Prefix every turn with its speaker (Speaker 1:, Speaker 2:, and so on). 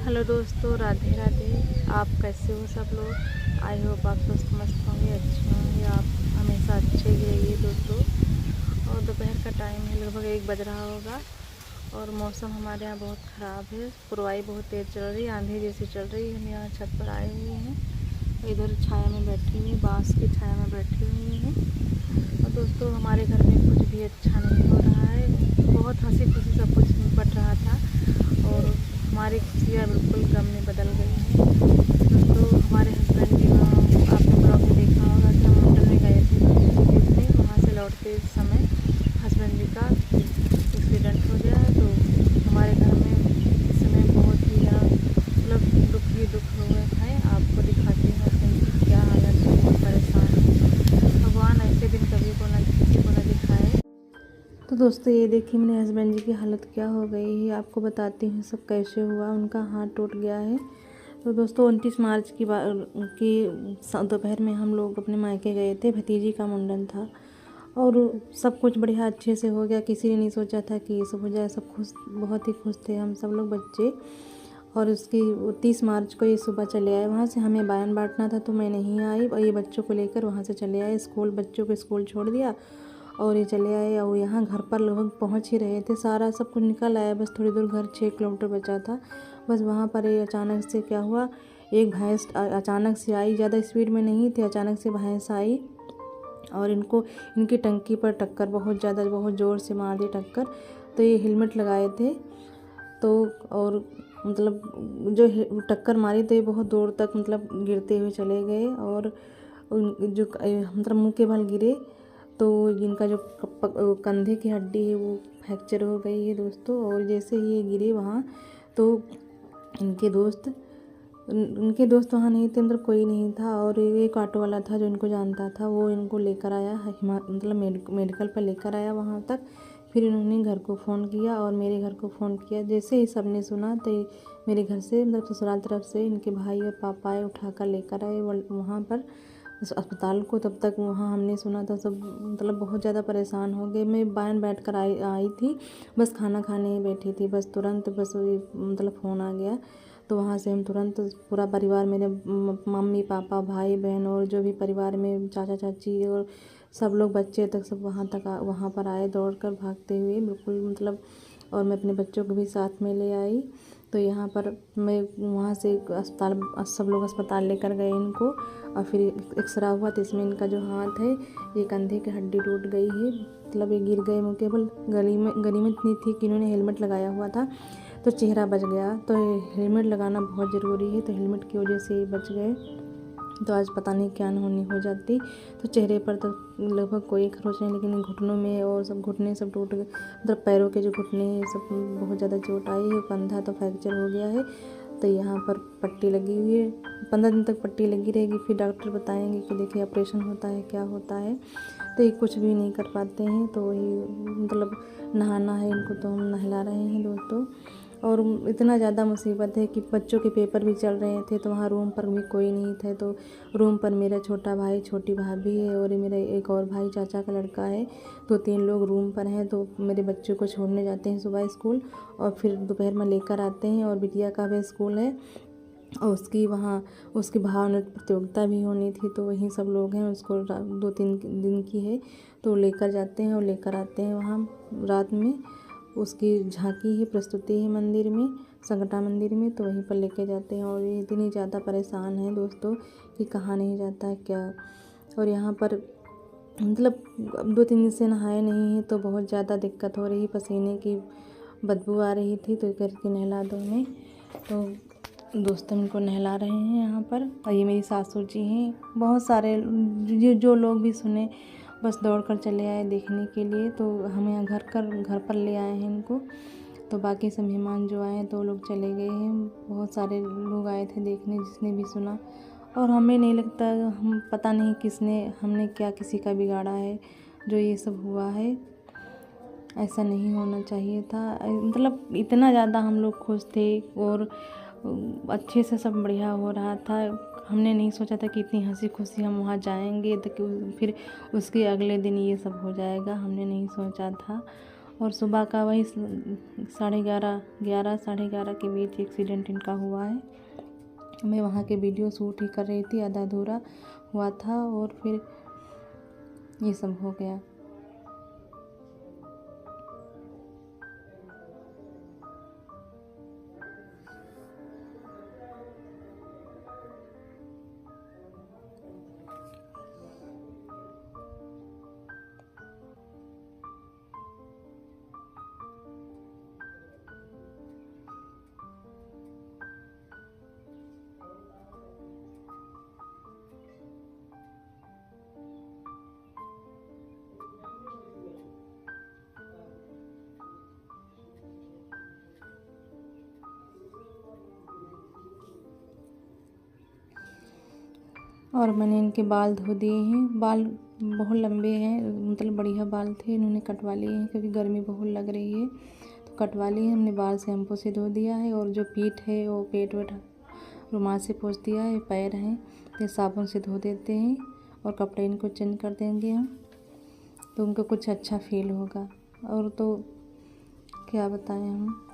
Speaker 1: Hello दोस्तों, राधे राधे। आप कैसे हो सब लोग? आई होप आप स्वस्थ मस्त होंगे, अच्छे होंगे। आप हमेशा अच्छे ही रहिए दोस्तों। और दोपहर का टाइम है, लगभग 1 बज रहा होगा और मौसम हमारे यहाँ बहुत ख़राब है। पुरवाई बहुत तेज़ चल रही है, आंधी जैसी चल रही है। हम यहाँ छत पर आए हुए हैं, इधर छाया में बैठी हुई, बाँस की छाया में बैठी हुई हैं। और दोस्तों, हमारे घर में कुछ भी अच्छा नहीं हो रहा है। बहुत हंसी खुशी सब कुछ निपट रहा था और हमारी खुशियाँ बिल्कुल गम में बदल गई हैं। दोस्तों, हमारे हस्बैंड जी, आपने ब्लॉग में देखा होगा कि हम मुंडन में गए थे देखने। वहाँ से लौटते समय हस्बैंड जी का एक्सीडेंट हो गया है। तो हमारे घर में इस समय बहुत ही मतलब दुख ही दुख हुए हैं। आपको दिखाती हूँ हस्बैंड की क्या हालत है, बहुत परेशान है। भगवान ऐसे दिन कभी को ना किसी को ना दिखाए। तो दोस्तों, ये देखिए मेरे हस्बैंड जी की हालत क्या हो गई है। आपको बताती हूँ सब कैसे हुआ। उनका हाथ टूट गया है। तो दोस्तों, 29 मार्च की दोपहर में हम लोग अपने मायके गए थे। भतीजी का मुंडन था और सब कुछ बढ़िया अच्छे से हो गया। किसी ने नहीं सोचा था कि ये सब हो जाए। सब खुश, बहुत ही खुश थे हम सब लोग बच्चे। और उसकी 30 मार्च को ये सुबह चले आए। वहाँ से हमें बयान बांटना था तो मैं नहीं आई और ये बच्चों को लेकर वहाँ से चले आए। बच्चों को स्कूल छोड़ दिया और ये चले आए। और यहाँ घर पर लगभग पहुँच ही रहे थे, सारा सब कुछ निकल आया। बस थोड़ी दूर, घर 6 किलोमीटर बचा था। बस वहाँ पर ये अचानक से क्या हुआ, एक भैंस अचानक से आई। ज़्यादा स्पीड में नहीं थी, अचानक से भैंस आई और इनकी टंकी पर टक्कर, बहुत ज़ोर से मार दी टक्कर। तो ये हेलमेट लगाए थे तो, और मतलब जो टक्कर मारी तो ये बहुत दूर तक मतलब गिरते हुए चले गए और जो मतलब मुँह के बल गिरे तो जिनका जो कंधे की हड्डी है वो फ्रैक्चर हो गई है दोस्तों। और जैसे ही ये गिरे वहाँ तो इनके दोस्त वहाँ नहीं थे, मतलब कोई नहीं था। और एक ऑटो वाला था जो इनको जानता था, वो इनको लेकर आया मतलब मेडिकल पर लेकर आया वहाँ तक। फिर इन्होंने घर को फ़ोन किया और मेरे घर को फ़ोन किया। जैसे ही सब ने सुना तो मेरे घर से मतलब ससुराल तरफ से इनके भाई और पापा आए, उठाकर लेकर आए वहाँ पर अस्पताल को। तब तक वहाँ हमने सुना था सब मतलब बहुत ज़्यादा परेशान हो गए। मैं बाहर बैठ कर आई थी, बस खाना खाने ही बैठी थी। बस तुरंत बस मतलब फ़ोन आ गया। तो वहाँ से हम तुरंत पूरा परिवार, मेरे मम्मी पापा भाई बहन और जो भी परिवार में चाचा चाची और सब लोग बच्चे तक सब वहाँ पर आए दौड़ कर भागते हुए बिल्कुल मतलब। और मैं अपने बच्चों को भी साथ में ले आई। तो यहाँ पर मैं वहाँ से अस्पताल, सब लोग अस्पताल लेकर गए इनको। और फिर एक्सरा हुआ तो इसमें इनका जो हाथ है, ये कंधे की हड्डी टूट गई है। मतलब ये गिर गए, केवल गली में इतनी थी कि इन्होंने हेलमेट लगाया हुआ था तो चेहरा बच गया। तो हेलमेट लगाना बहुत ज़रूरी है, तो हेलमेट की वजह से बच गए। तो आज पता नहीं क्या अनहोनी हो जाती। तो चेहरे पर तो लगभग कोई खरोच नहीं, लेकिन घुटनों में और सब घुटने सब टूट गए। मतलब पैरों के जो घुटने हैं सब बहुत ज़्यादा चोट आई है। कंधा तो फ्रैक्चर हो गया है। तो यहाँ पर पट्टी लगी हुई है, 15 दिन तक पट्टी लगी रहेगी। फिर डॉक्टर बताएंगे कि देखिए ऑपरेशन होता है क्या होता है। तो ये कुछ भी नहीं कर पाते हैं। तो वही मतलब नहाना है इनको तो हम नहला रहे हैं दोस्तों। और इतना ज़्यादा मुसीबत है कि बच्चों के पेपर भी चल रहे थे तो वहाँ रूम पर भी कोई नहीं थे। तो रूम पर मेरा छोटा भाई, छोटी भाभी है और मेरा एक और भाई चाचा का लड़का है। तो 3 लोग रूम पर हैं। तो मेरे बच्चों को छोड़ने जाते हैं सुबह स्कूल और फिर दोपहर में लेकर आते हैं। और बिटिया का भी स्कूल है और उसकी भाव नृत्य प्रतियोगिता भी होनी थी। तो वहीं सब लोग हैं, उसको 2-3 दिन की है। तो लेकर जाते हैं और लेकर आते हैं वहाँ रात में। उसकी झांकी है, प्रस्तुति है मंदिर में, संगटा मंदिर में। तो वहीं पर लेके जाते हैं। और ये इतनी ज़्यादा परेशान है दोस्तों कि कहा नहीं जाता है क्या। और यहाँ पर मतलब 2-3 दिन से नहाए नहीं है तो बहुत ज़्यादा दिक्कत हो रही, पसीने की बदबू आ रही थी। तो करके नहला दो मैं। तो दोस्तों इनको नहला रहे हैं यहाँ पर। और ये मेरी सासू जी हैं। बहुत सारे जो लोग भी सुने बस दौड़ कर चले आए देखने के लिए। तो हम यहाँ घर पर ले आए हैं इनको। तो बाकी सब मेहमान जो आए तो लोग चले गए हैं। बहुत सारे लोग आए थे देखने, जिसने भी सुना। और हमें नहीं लगता, हम पता नहीं हमने क्या किसी का बिगाड़ा है जो ये सब हुआ है। ऐसा नहीं होना चाहिए था। मतलब इतना ज़्यादा हम लोग खुश थे और अच्छे से सब बढ़िया हो रहा था। हमने नहीं सोचा था कि इतनी हंसी खुशी हम वहाँ जाएंगे तो फिर उसके अगले दिन ये सब हो जाएगा, हमने नहीं सोचा था। और सुबह का वही 11:30 साढ़े 11 के बीच एक्सीडेंट इनका हुआ है। मैं वहाँ के वीडियो शूट ही कर रही थी, आधा अधूरा हुआ था और फिर ये सब हो गया। और मैंने इनके बाल धो दिए हैं। बाल बहुत लंबे हैं, मतलब बढ़िया बाल थे, इन्होंने कटवा लिए हैं क्योंकि गर्मी बहुत लग रही है तो कटवा लिए। हमने बाल शैम्पू से धो दिया है और जो पीठ है वो पेट वेट रुमाल से पोंछ दिया है। पैर हैं ये साबुन से धो देते हैं और कपड़े इनको चेंज कर देंगे हम, तो उनको कुछ अच्छा फील होगा। और तो क्या बताएं हम।